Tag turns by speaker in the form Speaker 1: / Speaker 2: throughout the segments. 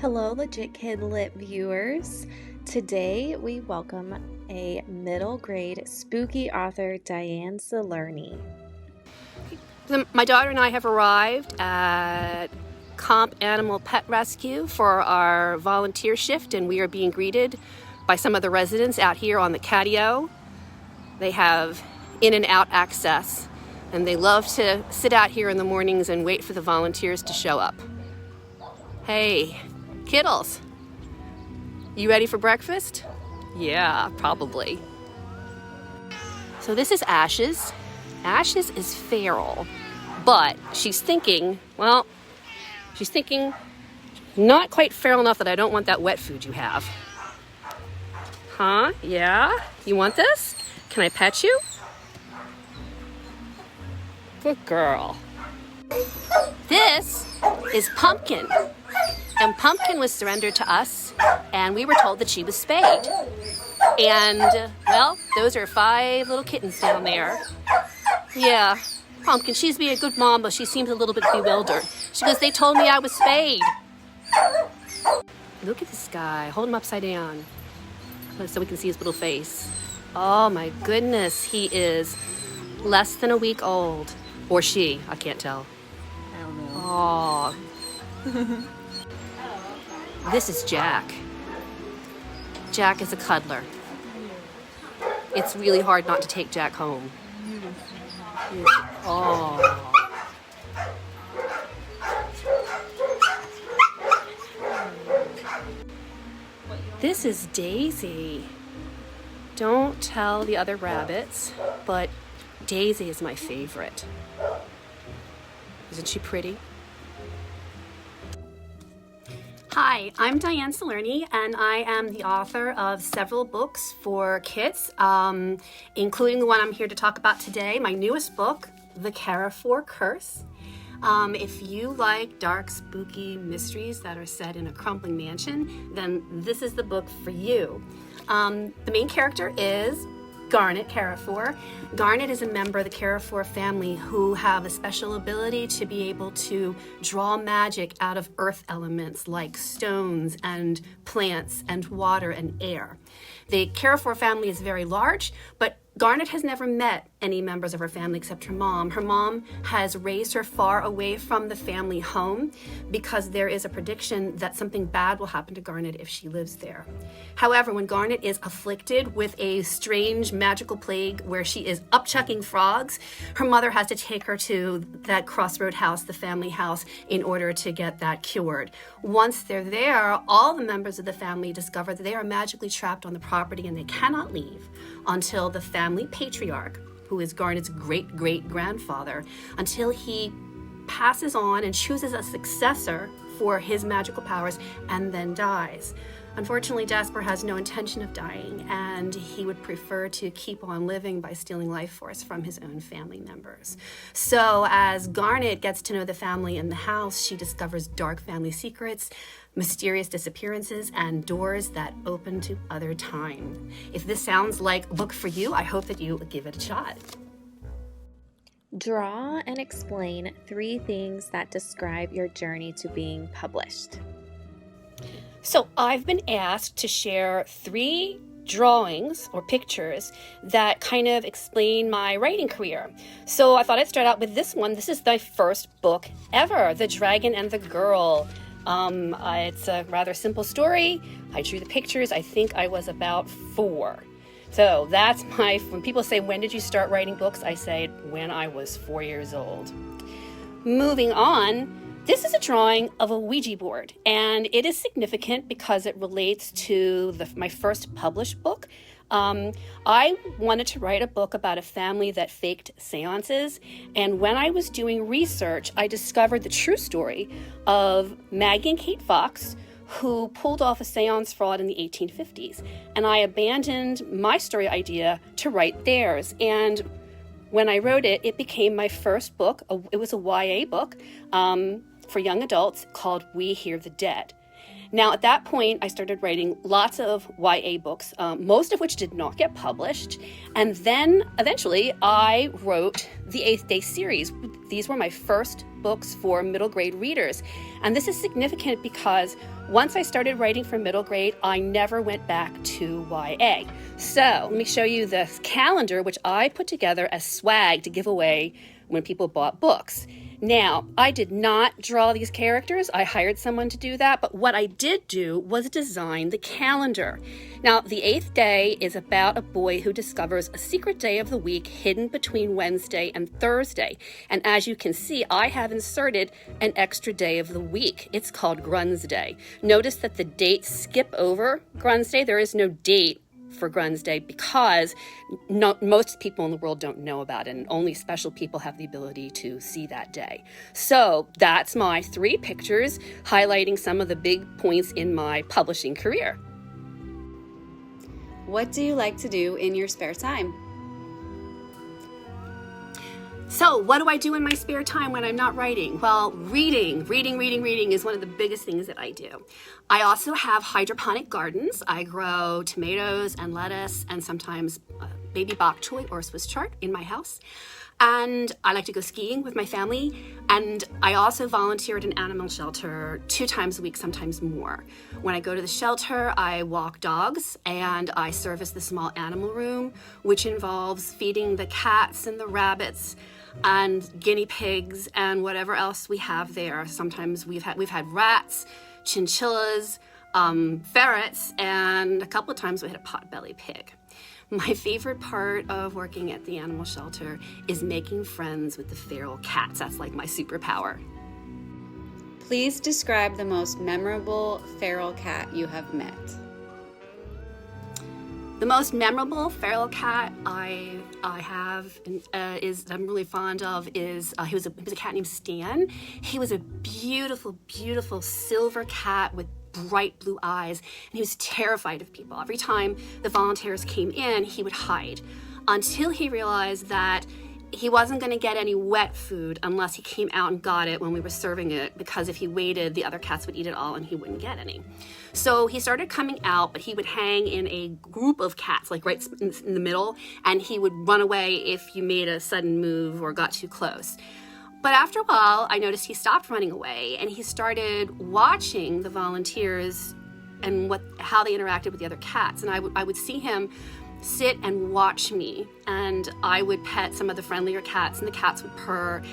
Speaker 1: Hello, Legit KidLit viewers. Today we welcome a middle grade spooky author, Dianne Salerni.
Speaker 2: My daughter and I have arrived at Comp Animal Pet Rescue for our volunteer shift, and we are being greeted by some of the residents out here on the catio. They have in and out access, and they love to sit out here in the mornings and wait for the volunteers to show up. Hey, kiddles, you ready for breakfast? Yeah, probably. So this is Ashes. Ashes is feral, but she's thinking not quite feral enough that I don't want that wet food you have. Huh? Yeah? You want this? Can I pet you? Good girl. This is Pumpkin. And Pumpkin was surrendered to us, and we were told that she was spayed. And, well, those are 5 little kittens down there. Yeah, Pumpkin, she's being a good mom, but she seems a little bit bewildered. She goes, they told me I was spayed. Look at this guy. Hold him upside down so we can see his little face. Oh, my goodness. He is less than a week old. Or she. I can't tell.
Speaker 1: I don't know.
Speaker 2: Oh. This is Jack. Jack is a cuddler. It's really hard not to take Jack home. Oh. This is Daisy. Don't tell the other rabbits, but Daisy is my favorite. Isn't she pretty? Hi, I'm Dianne Salerni, and I am the author of several books for kids, including the one I'm here to talk about today, my newest book, The Carrefour Curse. If you like dark, spooky mysteries that are set in a crumbling mansion, then this is the book for you. The main character is Garnet Carrefour. Garnet is a member of the Carrefour family who have a special ability to be able to draw magic out of earth elements like stones and plants and water and air. The Carrefour family is very large, but Garnet has never met any members of her family except her mom. Her mom has raised her far away from the family home because there is a prediction that something bad will happen to Garnet if she lives there. However, when Garnet is afflicted with a strange magical plague where she is upchucking frogs, her mother has to take her to that crossroad house, the family house, in order to get that cured. Once they're there, all the members of the family discover that they are magically trapped on the property and they cannot leave until the family patriarch, who is Garnet's great-great-grandfather, until he passes on and chooses a successor for his magical powers and then dies. Unfortunately, Jasper has no intention of dying, and he would prefer to keep on living by stealing life force from his own family members. So as Garnet gets to know the family in the house, she discovers dark family secrets, mysterious disappearances, and doors that open to other time. If this sounds like a book for you, I hope that you give it a shot.
Speaker 1: Draw and explain 3 things that describe your journey to being published.
Speaker 2: So I've been asked to share 3 drawings or pictures that kind of explain my writing career. So I thought I'd start out with this one. This is my first book ever, The Dragon and the Girl. It's a rather simple story. I drew the pictures. I think I was about 4. So that's when people say, when did you start writing books? I say, when I was 4 years old. Moving on, this is a drawing of a Ouija board, and it is significant because it relates to my first published book. I wanted to write a book about a family that faked seances, and when I was doing research, I discovered the true story of Maggie and Kate Fox, who pulled off a seance fraud in the 1850s, and I abandoned my story idea to write theirs. And when I wrote it, it became my first book. It was a YA book for young adults called We Hear the Dead. Now, at that point, I started writing lots of YA books, most of which did not get published. And then eventually I wrote the 8th Day series. These were my first books for middle grade readers. And this is significant because once I started writing for middle grade, I never went back to YA. So let me show you the calendar, which I put together as swag to give away when people bought books. Now, I did not draw these characters. I hired someone to do that. But what I did do was design the calendar. Now, the 8th day is about a boy who discovers a secret day of the week hidden between Wednesday and Thursday. And as you can see, I have inserted an extra day of the week. It's called Grun's Day. Notice that the dates skip over Grun's Day. There is no date for Grun's Day because most people in the world don't know about it, and only special people have the ability to see that day. So that's my 3 pictures highlighting some of the big points in my publishing career.
Speaker 3: What do you like to do in your spare time?
Speaker 2: So what do I do in my spare time when I'm not writing? Well, reading is one of the biggest things that I do. I also have hydroponic gardens. I grow tomatoes and lettuce and sometimes baby bok choy or Swiss chard in my house. And I like to go skiing with my family. And I also volunteer at an animal shelter 2 times a week, sometimes more. When I go to the shelter, I walk dogs and I service the small animal room, which involves feeding the cats and the rabbits and guinea pigs and whatever else we have there. Sometimes we've had rats, chinchillas, ferrets, and a couple of times we had a potbelly pig. My favorite part of working at the animal shelter is making friends with the feral cats. That's like my superpower.
Speaker 3: Please describe the most memorable feral cat you have met.
Speaker 2: The most memorable feral cat I have is I'm really fond of is he was a cat named Stan. He was a beautiful, beautiful silver cat with bright blue eyes, and he was terrified of people. Every time the volunteers came in, he would hide until he realized that he wasn't going to get any wet food unless he came out and got it when we were serving it, because if he waited, the other cats would eat it all and he wouldn't get any. So he started coming out, but he would hang in a group of cats, like right in the middle, and he would run away if you made a sudden move or got too close. But after a while, I noticed he stopped running away and he started watching the volunteers and how they interacted with the other cats. And I would see him sit and watch me, and I would pet some of the friendlier cats and the cats would purr.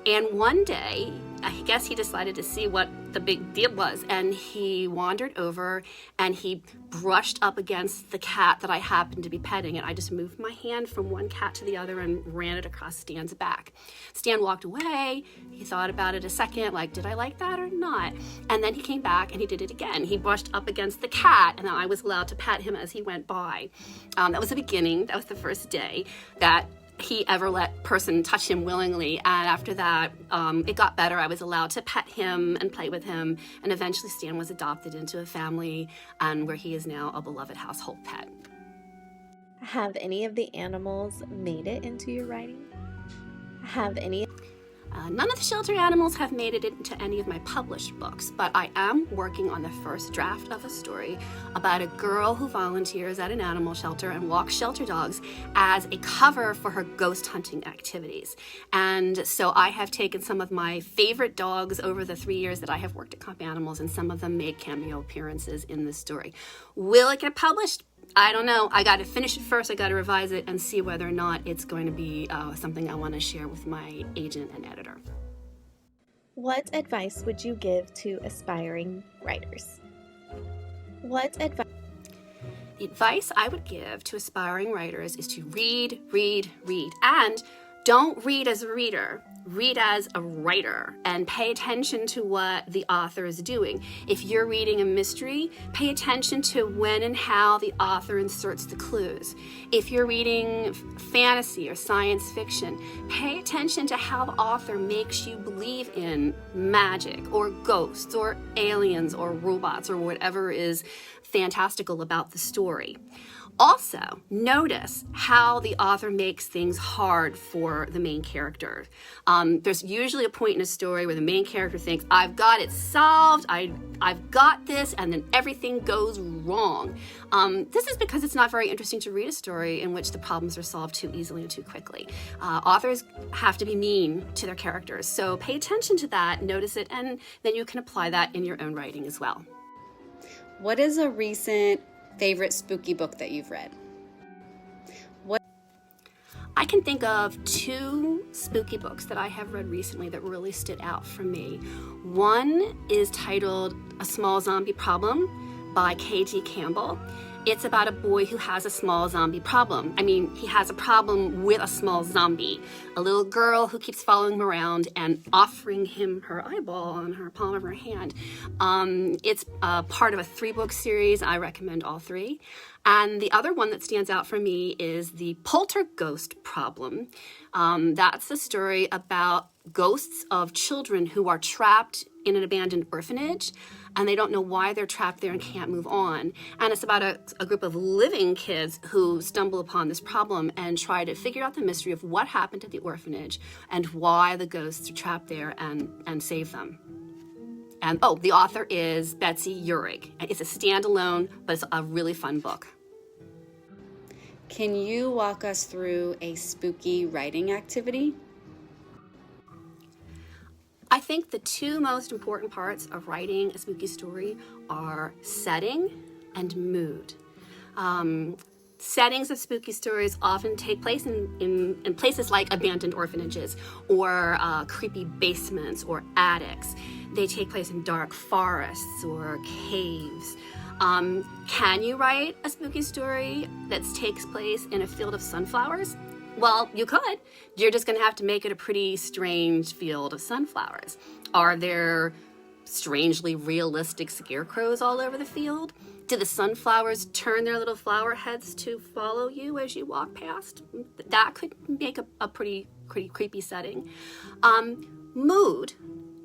Speaker 2: And one day, I guess he decided to see what the big deal was, and he wandered over and he brushed up against the cat that I happened to be petting, and I just moved my hand from one cat to the other and ran it across Stan's back. Stan walked away. He thought about it a second, like, did I like that or not? And then he came back and he did it again. He brushed up against the cat, and I was allowed to pet him as he went by. That was the beginning. That was the first day that he ever let person touch him willingly. And after that, it got better. I was allowed to pet him and play with him. And eventually Stan was adopted into a family, and where he is now a beloved household pet.
Speaker 1: Have any of the animals made it into your writing?
Speaker 2: None of the shelter animals have made it into any of my published books, but I am working on the first draft of a story about a girl who volunteers at an animal shelter and walks shelter dogs as a cover for her ghost hunting activities. And so I have taken some of my favorite dogs over the 3 years that I have worked at Comp Animals, and some of them made cameo appearances in this story. Will it get published? I don't know. I got to finish it first. I got to revise it and see whether or not it's going to be something I want to share with my agent and editor.
Speaker 1: What advice would you give to aspiring writers?
Speaker 2: The advice I would give to aspiring writers is to read, and don't read as a reader. Read as a writer and pay attention to what the author is doing. If you're reading a mystery, pay attention to when and how the author inserts the clues. If you're reading fantasy or science fiction, pay attention to how the author makes you believe in magic or ghosts or aliens or robots or whatever is fantastical about the story. Also, notice how the author makes things hard for the main character. There's usually a point in a story where the main character thinks, I've got it solved, I've got this, and then everything goes wrong. This is because it's not very interesting to read a story in which the problems are solved too easily and too quickly. Authors have to be mean to their characters, so pay attention to that, notice it, and then you can apply that in your own writing as well.
Speaker 3: What is a recent favorite spooky book that you've read?
Speaker 2: I can think of 2 spooky books that I have read recently that really stood out for me. One is titled A Small Zombie Problem by K.G. Campbell. It's about a boy who has a small zombie problem. I mean, he has a problem with a small zombie. A little girl who keeps following him around and offering him her eyeball on her palm of her hand. It's part of a 3-book series. I recommend all 3. And the other one that stands out for me is the Poltergeist Problem. That's a story about ghosts of children who are trapped in an abandoned orphanage, and they don't know why they're trapped there and can't move on. And it's about a group of living kids who stumble upon this problem and try to figure out the mystery of what happened at the orphanage and why the ghosts are trapped there and save them. And the author is Betsy Uhrig. It's a standalone, but it's a really fun book.
Speaker 3: Can you walk us through a spooky writing activity?
Speaker 2: I think the 2 most important parts of writing a spooky story are setting and mood. Settings of spooky stories often take place in places like abandoned orphanages or creepy basements or attics. They take place in dark forests or caves. Can you write a spooky story that takes place in a field of sunflowers? Well, you could. You're just going to have to make it a pretty strange field of sunflowers. Are there strangely realistic scarecrows all over the field? Do the sunflowers turn their little flower heads to follow you as you walk past? That could make a pretty creepy setting. Mood.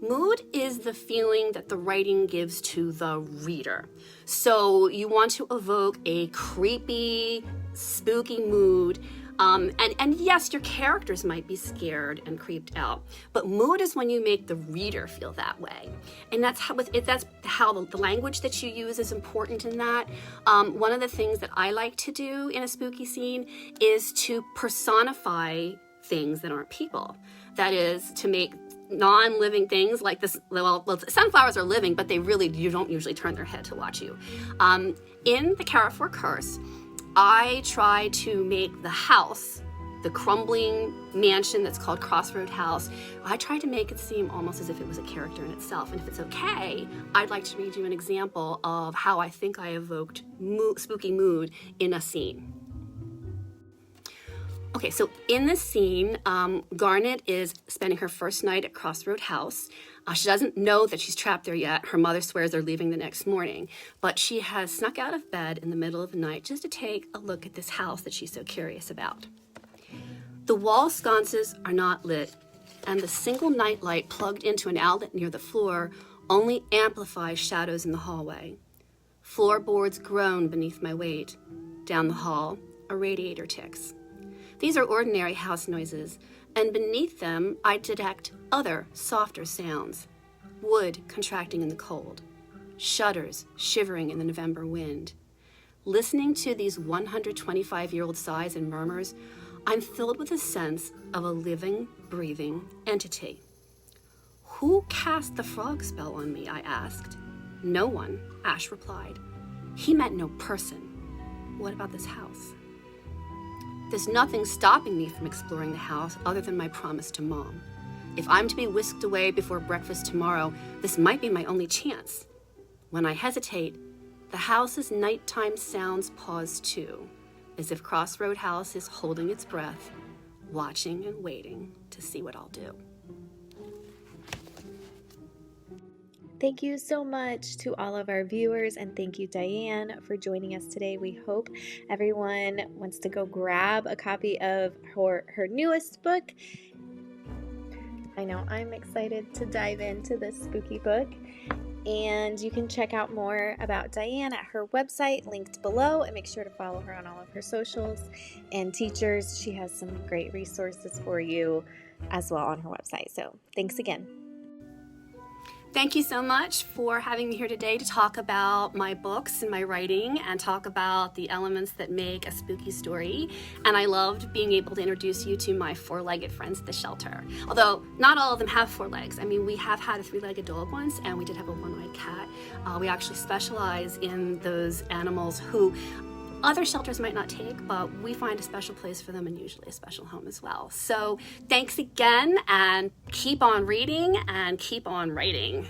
Speaker 2: Mood is the feeling that the writing gives to the reader. So you want to evoke a creepy, spooky mood. And yes, your characters might be scared and creeped out, but mood is when you make the reader feel that way. And that's how the language that you use is important in that. One of the things that I like to do in a spooky scene is to personify things that aren't people. That is, to make non-living things like this. Well, sunflowers are living, but you don't usually turn their head to watch you. In the Carrefour Curse, I try to make the house, the crumbling mansion that's called Crossroad House, I try to make it seem almost as if it was a character in itself. And if it's okay, I'd like to read you an example of how I think I evoked spooky mood in a scene. Okay, so in this scene, Garnet is spending her first night at Crossroad House. She doesn't know that she's trapped there yet. Her mother swears they're leaving the next morning. But she has snuck out of bed in the middle of the night just to take a look at this house that she's so curious about. The wall sconces are not lit, and the single nightlight plugged into an outlet near the floor only amplifies shadows in the hallway. Floorboards groan beneath my weight. Down the hall, a radiator ticks. These are ordinary house noises, and beneath them I detect other, softer sounds. Wood contracting in the cold. Shutters shivering in the November wind. Listening to these 125-year-old sighs and murmurs, I'm filled with a sense of a living, breathing entity. Who cast the frog spell on me, I asked. No one, Ash replied. He meant no person. What about this house? There's nothing stopping me from exploring the house other than my promise to Mom. If I'm to be whisked away before breakfast tomorrow, this might be my only chance. When I hesitate, the house's nighttime sounds pause too, as if Crossroad House is holding its breath, watching and waiting to see what I'll do.
Speaker 1: Thank you so much to all of our viewers, and thank you, Dianne, for joining us today. We hope everyone wants to go grab a copy of her newest book. I know I'm excited to dive into this spooky book. And you can check out more about Dianne at her website, linked below, and make sure to follow her on all of her socials. And teachers, she has some great resources for you as well on her website. So thanks again.
Speaker 2: Thank you so much for having me here today to talk about my books and my writing and talk about the elements that make a spooky story. And I loved being able to introduce you to my four-legged friends at the shelter. Although not all of them have four legs. I mean, we have had a three-legged dog once, and we did have a one-eyed cat. We actually specialize in those animals who other shelters might not take, but we find a special place for them and usually a special home as well. So thanks again, and keep on reading and keep on writing.